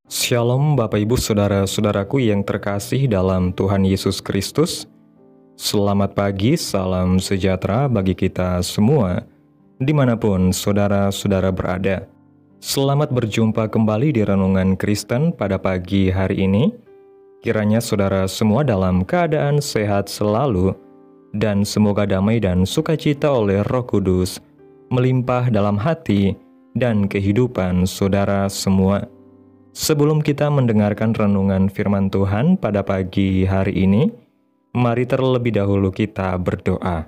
Shalom Bapak Ibu Saudara-saudaraku yang terkasih dalam Tuhan Yesus Kristus. Selamat pagi, salam sejahtera bagi kita semua, dimanapun saudara-saudara berada. Selamat berjumpa kembali di Renungan Kristen pada pagi hari ini. Kiranya saudara semua dalam keadaan sehat selalu, dan semoga damai dan sukacita oleh Roh Kudus melimpah dalam hati dan kehidupan saudara semua. Sebelum kita mendengarkan renungan firman Tuhan pada pagi hari ini, mari terlebih dahulu kita berdoa.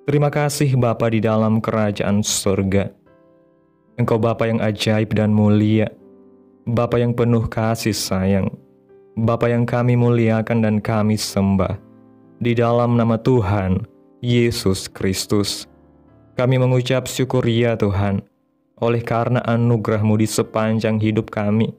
Terima kasih Bapa di dalam kerajaan surga. Engkau Bapa yang ajaib dan mulia, Bapa yang penuh kasih sayang, Bapa yang kami muliakan dan kami sembah. Di dalam nama Tuhan Yesus Kristus, kami mengucap syukur ya Tuhan, oleh karena anugerah-Mu di sepanjang hidup kami.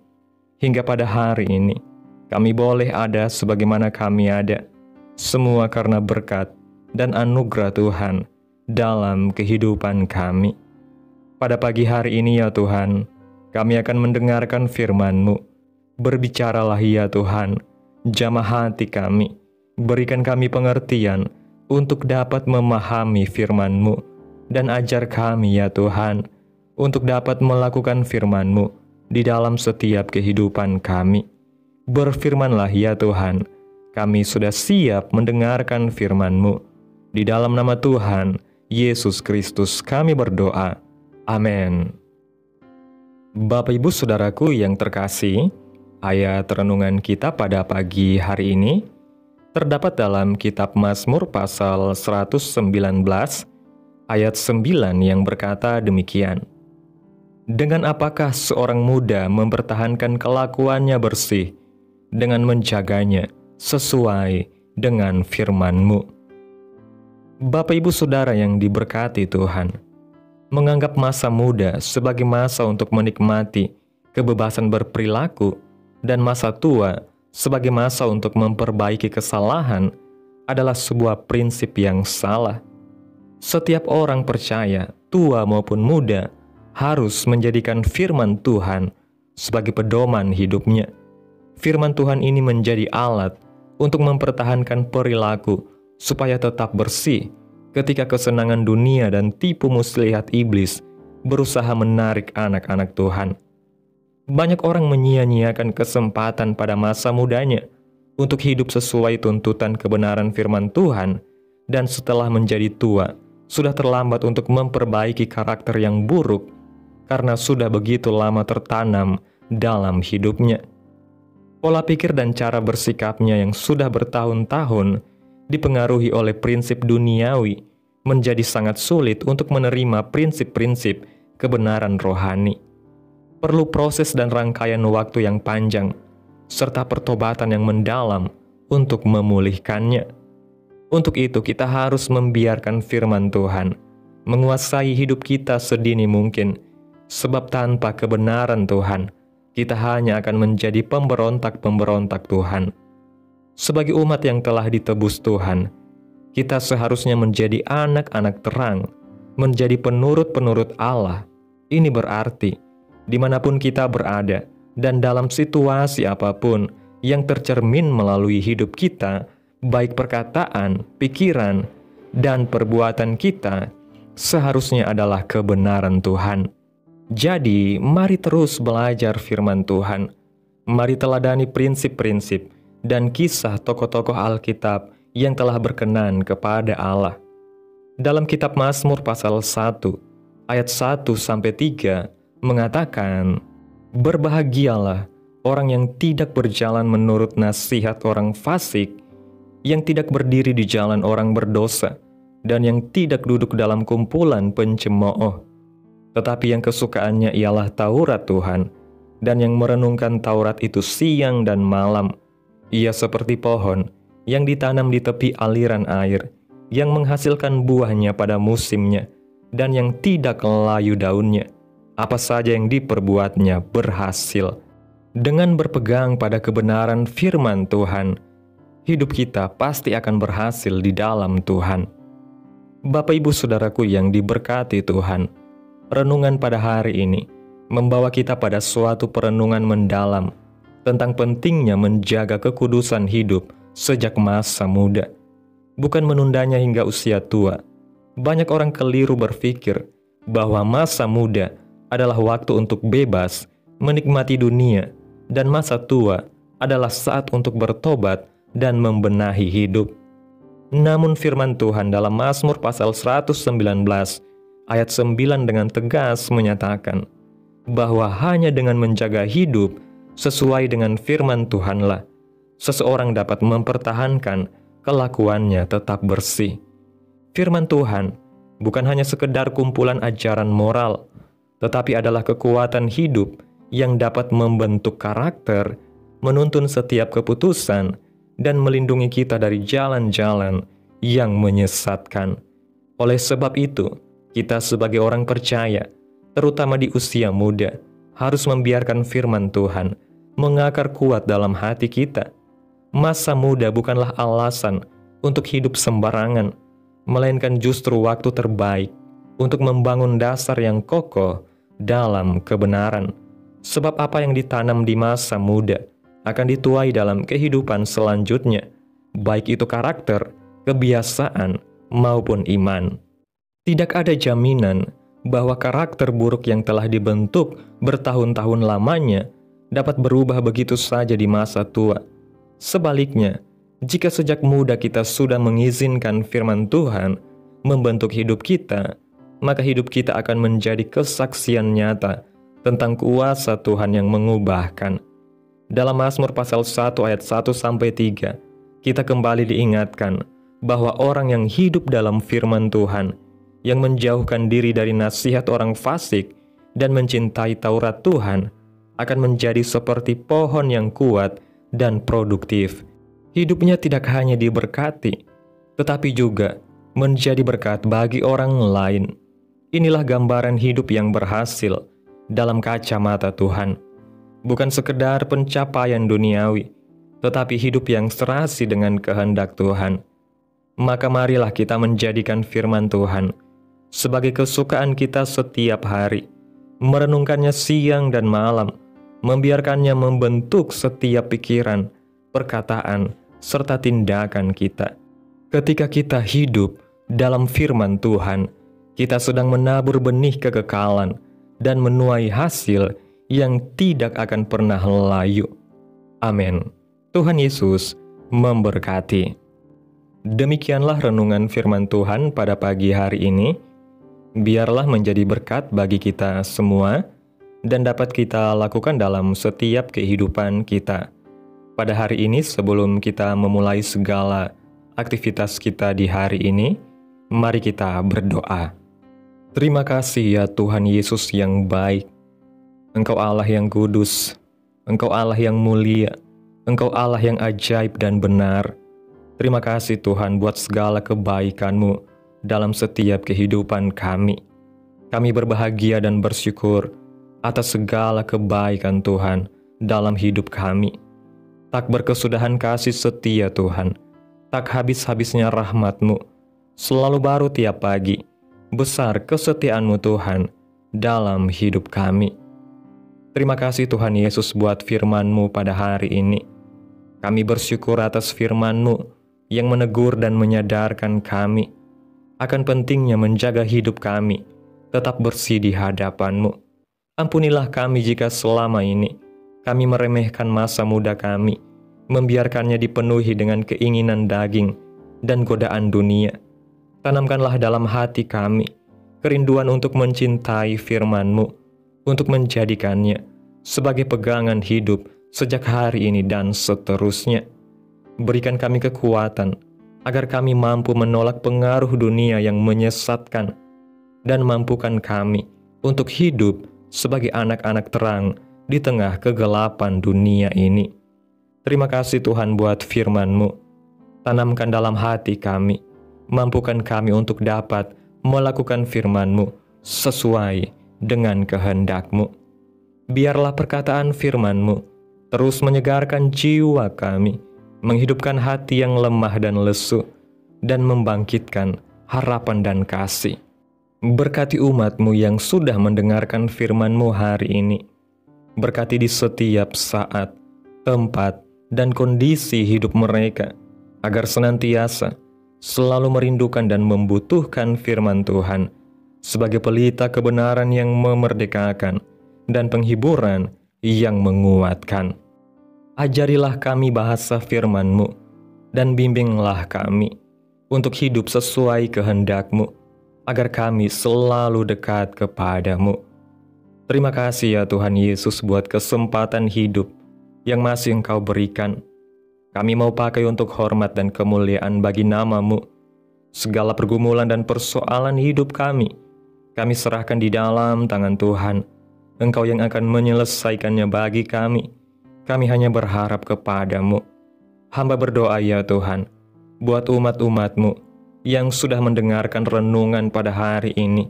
Hingga pada hari ini, kami boleh ada sebagaimana kami ada. Semua karena berkat dan anugerah Tuhan dalam kehidupan kami. Pada pagi hari ini ya Tuhan, kami akan mendengarkan firman-Mu. Berbicaralah ya Tuhan, jamah hati kami. Berikan kami pengertian untuk dapat memahami firman-Mu. Dan ajar kami ya Tuhan, untuk dapat melakukan firman-Mu di dalam setiap kehidupan kami. Berfirmanlah ya Tuhan, kami sudah siap mendengarkan firman-Mu. Di dalam nama Tuhan Yesus Kristus kami berdoa. Amin. Bapak Ibu Saudaraku yang terkasih, ayat renungan kita pada pagi hari ini terdapat dalam kitab Mazmur pasal 119 ayat 9 yang berkata demikian. Dengan apakah seorang muda mempertahankan kelakuannya bersih dengan menjaganya sesuai dengan firman-Mu. Bapak Ibu Saudara yang diberkati Tuhan, menganggap masa muda sebagai masa untuk menikmati kebebasan berperilaku dan masa tua sebagai masa untuk memperbaiki kesalahan adalah sebuah prinsip yang salah. Setiap orang percaya, tua maupun muda, harus menjadikan firman Tuhan sebagai pedoman hidupnya. Firman Tuhan ini menjadi alat untuk mempertahankan perilaku supaya tetap bersih ketika kesenangan dunia dan tipu muslihat iblis berusaha menarik anak-anak Tuhan. Banyak orang menyia-nyiakan kesempatan pada masa mudanya untuk hidup sesuai tuntutan kebenaran firman Tuhan, dan setelah menjadi tua, sudah terlambat untuk memperbaiki karakter yang buruk karena sudah begitu lama tertanam dalam hidupnya. Pola pikir dan cara bersikapnya yang sudah bertahun-tahun dipengaruhi oleh prinsip duniawi menjadi sangat sulit untuk menerima prinsip-prinsip kebenaran rohani. Perlu proses dan rangkaian waktu yang panjang, serta pertobatan yang mendalam untuk memulihkannya. Untuk itu kita harus membiarkan firman Tuhan menguasai hidup kita sedini mungkin, sebab tanpa kebenaran Tuhan, kita hanya akan menjadi pemberontak-pemberontak Tuhan. Sebagai umat yang telah ditebus Tuhan, kita seharusnya menjadi anak-anak terang, menjadi penurut-penurut Allah. Ini berarti, dimanapun kita berada, dan dalam situasi apapun yang tercermin melalui hidup kita, baik perkataan, pikiran, dan perbuatan kita, seharusnya adalah kebenaran Tuhan. Jadi, mari terus belajar firman Tuhan. Mari teladani prinsip-prinsip dan kisah tokoh-tokoh Alkitab yang telah berkenan kepada Allah. Dalam kitab Mazmur pasal 1, ayat 1-3 mengatakan, "Berbahagialah orang yang tidak berjalan menurut nasihat orang fasik, yang tidak berdiri di jalan orang berdosa, dan yang tidak duduk dalam kumpulan pencemooh. Tetapi yang kesukaannya ialah Taurat Tuhan, dan yang merenungkan Taurat itu siang dan malam. Ia seperti pohon yang ditanam di tepi aliran air, yang menghasilkan buahnya pada musimnya, dan yang tidak layu daunnya. Apa saja yang diperbuatnya berhasil." Dengan berpegang pada kebenaran firman Tuhan, hidup kita pasti akan berhasil di dalam Tuhan. Bapak Ibu Saudaraku yang diberkati Tuhan, renungan pada hari ini membawa kita pada suatu perenungan mendalam tentang pentingnya menjaga kekudusan hidup sejak masa muda, bukan menundanya hingga usia tua. Banyak orang keliru berpikir bahwa masa muda adalah waktu untuk bebas menikmati dunia, dan masa tua adalah saat untuk bertobat dan membenahi hidup. Namun firman Tuhan dalam Mazmur pasal 119 ayat 9 dengan tegas menyatakan bahwa hanya dengan menjaga hidup sesuai dengan firman Tuhanlah seseorang dapat mempertahankan kelakuannya tetap bersih. Firman Tuhan bukan hanya sekedar kumpulan ajaran moral, tetapi adalah kekuatan hidup yang dapat membentuk karakter, menuntun setiap keputusan, dan melindungi kita dari jalan-jalan yang menyesatkan. Oleh sebab itu, kita sebagai orang percaya, terutama di usia muda, harus membiarkan firman Tuhan mengakar kuat dalam hati kita. Masa muda bukanlah alasan untuk hidup sembarangan, melainkan justru waktu terbaik untuk membangun dasar yang kokoh dalam kebenaran. Sebab apa yang ditanam di masa muda akan dituai dalam kehidupan selanjutnya, baik itu karakter, kebiasaan, maupun iman. Tidak ada jaminan bahwa karakter buruk yang telah dibentuk bertahun-tahun lamanya dapat berubah begitu saja di masa tua. Sebaliknya, jika sejak muda kita sudah mengizinkan firman Tuhan membentuk hidup kita, maka hidup kita akan menjadi kesaksian nyata tentang kuasa Tuhan yang mengubahkan. Dalam Mazmur pasal 1 ayat 1-3, kita kembali diingatkan bahwa orang yang hidup dalam firman Tuhan, yang menjauhkan diri dari nasihat orang fasik dan mencintai Taurat Tuhan, akan menjadi seperti pohon yang kuat dan produktif. Hidupnya tidak hanya diberkati, tetapi juga menjadi berkat bagi orang lain. Inilah gambaran hidup yang berhasil dalam kacamata Tuhan. Bukan sekedar pencapaian duniawi, tetapi hidup yang serasi dengan kehendak Tuhan. Maka marilah kita menjadikan firman Tuhan sebagai kesukaan kita setiap hari, merenungkannya siang dan malam, membiarkannya membentuk setiap pikiran, perkataan, serta tindakan kita. Ketika kita hidup dalam firman Tuhan, kita sedang menabur benih kekekalan dan menuai hasil yang tidak akan pernah layu. Amin. Tuhan Yesus memberkati. Demikianlah renungan firman Tuhan pada pagi hari ini. Biarlah menjadi berkat bagi kita semua dan dapat kita lakukan dalam setiap kehidupan kita. Pada hari ini, sebelum kita memulai segala aktivitas kita di hari ini, mari kita berdoa. Terima kasih ya Tuhan Yesus yang baik. Engkau Allah yang kudus, Engkau Allah yang mulia, Engkau Allah yang ajaib dan benar. Terima kasih Tuhan buat segala kebaikan-Mu dalam setiap kehidupan kami. Kami berbahagia dan bersyukur atas segala kebaikan Tuhan dalam hidup kami. Tak berkesudahan kasih setia Tuhan, tak habis-habisnya rahmat-Mu, selalu baru tiap pagi. Besar kesetiaan-Mu Tuhan dalam hidup kami. Terima kasih Tuhan Yesus buat firman-Mu pada hari ini. Kami bersyukur atas firman-Mu yang menegur dan menyadarkan kami akan pentingnya menjaga hidup kami tetap bersih di hadapan-Mu. Ampunilah kami jika selama ini kami meremehkan masa muda kami, membiarkannya dipenuhi dengan keinginan daging dan godaan dunia. Tanamkanlah dalam hati kami kerinduan untuk mencintai firman-Mu, untuk menjadikannya sebagai pegangan hidup sejak hari ini dan seterusnya. Berikan kami kekuatan agar kami mampu menolak pengaruh dunia yang menyesatkan dan mampukan kami untuk hidup sebagai anak-anak terang di tengah kegelapan dunia ini. Terima kasih Tuhan buat firman-Mu. Tanamkan dalam hati kami, mampukan kami untuk dapat melakukan firman-Mu sesuai dengan kehendak-Mu. Biarlah perkataan firman-Mu terus menyegarkan jiwa kami, menghidupkan hati yang lemah dan lesu, dan membangkitkan harapan dan kasih. Berkati umat-Mu yang sudah mendengarkan firman-Mu hari ini. Berkati di setiap saat, tempat, dan kondisi hidup mereka, agar senantiasa selalu merindukan dan membutuhkan firman Tuhan sebagai pelita kebenaran yang memerdekakan dan penghiburan yang menguatkan. Ajarilah kami bahasa firman-Mu dan bimbinglah kami untuk hidup sesuai kehendak-Mu, agar kami selalu dekat kepadamu. Terima kasih ya Tuhan Yesus buat kesempatan hidup yang masih Engkau berikan. Kami mau pakai untuk hormat dan kemuliaan bagi nama-Mu. Segala pergumulan dan persoalan hidup kami serahkan di dalam tangan Tuhan. Engkau yang akan menyelesaikannya bagi kami. Kami hanya berharap kepadamu. Hamba berdoa ya Tuhan, buat umat-umat-Mu yang sudah mendengarkan renungan pada hari ini,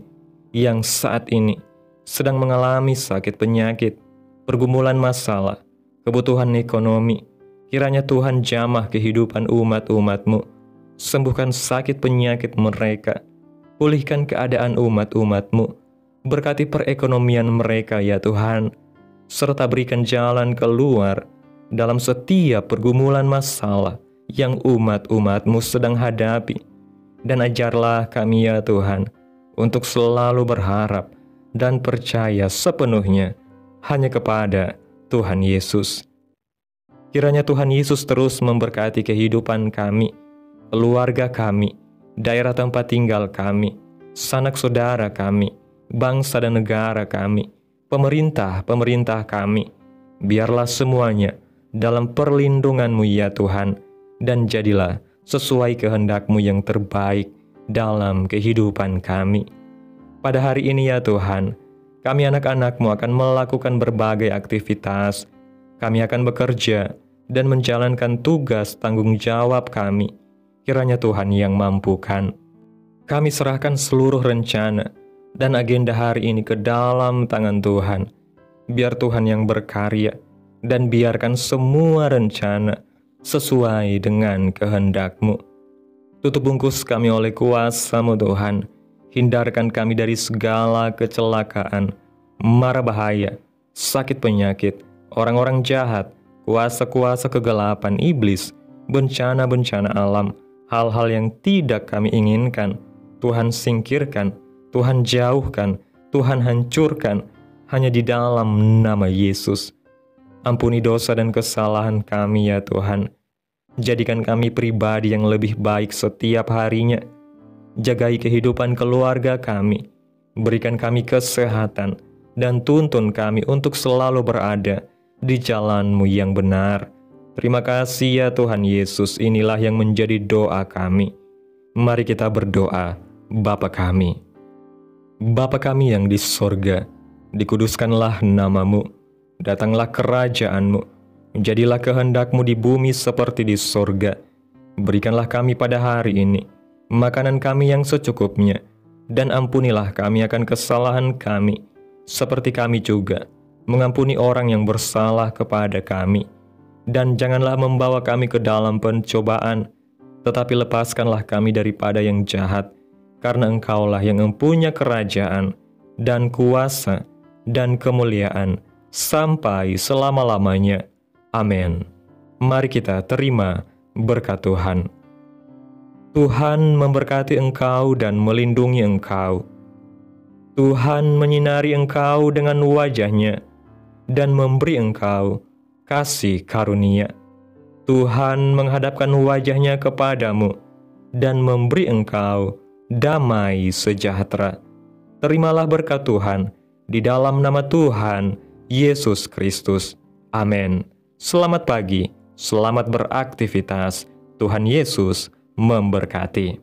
yang saat ini sedang mengalami sakit penyakit, pergumulan masalah, kebutuhan ekonomi. Kiranya Tuhan jamah kehidupan umat-umat-Mu, sembuhkan sakit penyakit mereka, pulihkan keadaan umat-umat-Mu, berkati perekonomian mereka ya Tuhan, serta berikan jalan keluar dalam setiap pergumulan masalah yang umat-umat-Mu sedang hadapi. Dan ajarlah kami ya Tuhan, untuk selalu berharap dan percaya sepenuhnya hanya kepada Tuhan Yesus. Kiranya Tuhan Yesus terus memberkati kehidupan kami, keluarga kami, daerah tempat tinggal kami, sanak saudara kami, bangsa dan negara kami, pemerintah kami. Biarlah semuanya dalam perlindungan-Mu ya Tuhan, dan jadilah sesuai kehendak-Mu yang terbaik dalam kehidupan kami. Pada hari ini ya Tuhan, kami anak-anak-Mu akan melakukan berbagai aktivitas. Kami akan bekerja dan menjalankan tugas tanggung jawab kami. Kiranya Tuhan yang mampukan. Kami serahkan seluruh rencana dan agenda hari ini ke dalam tangan Tuhan. Biar Tuhan yang berkarya dan biarkan semua rencana sesuai dengan kehendak-Mu. Tutup bungkus kami oleh kuasa-Mu Tuhan. Hindarkan kami dari segala kecelakaan, mara bahaya, sakit penyakit, orang-orang jahat, kuasa-kuasa kegelapan iblis, bencana-bencana alam, hal-hal yang tidak kami inginkan. Tuhan singkirkan, Tuhan jauhkan, Tuhan hancurkan, hanya di dalam nama Yesus. Ampuni dosa dan kesalahan kami ya Tuhan. Jadikan kami pribadi yang lebih baik setiap harinya. Jagai kehidupan keluarga kami. Berikan kami kesehatan dan tuntun kami untuk selalu berada di jalan-Mu yang benar. Terima kasih ya Tuhan Yesus, inilah yang menjadi doa kami. Mari kita berdoa. Bapa kami. Bapa kami yang di sorga, dikuduskanlah nama-Mu. Datanglah kerajaan-Mu, jadilah kehendak-Mu di bumi seperti di sorga. Berikanlah kami pada hari ini makanan kami yang secukupnya, dan ampunilah kami akan kesalahan kami, seperti kami juga mengampuni orang yang bersalah kepada kami. Dan janganlah membawa kami ke dalam pencobaan, tetapi lepaskanlah kami daripada yang jahat, karena Engkaulah yang mempunyai kerajaan, dan kuasa, dan kemuliaan, sampai selama-lamanya. Amin. Mari kita terima berkat Tuhan. Tuhan memberkati engkau dan melindungi engkau. Tuhan menyinari engkau dengan wajah-Nya dan memberi engkau kasih karunia. Tuhan menghadapkan wajah-Nya kepadamu dan memberi engkau damai sejahtera. Terimalah berkat Tuhan di dalam nama Tuhan Yesus Kristus. Amin. Selamat pagi, selamat beraktivitas. Tuhan Yesus memberkati.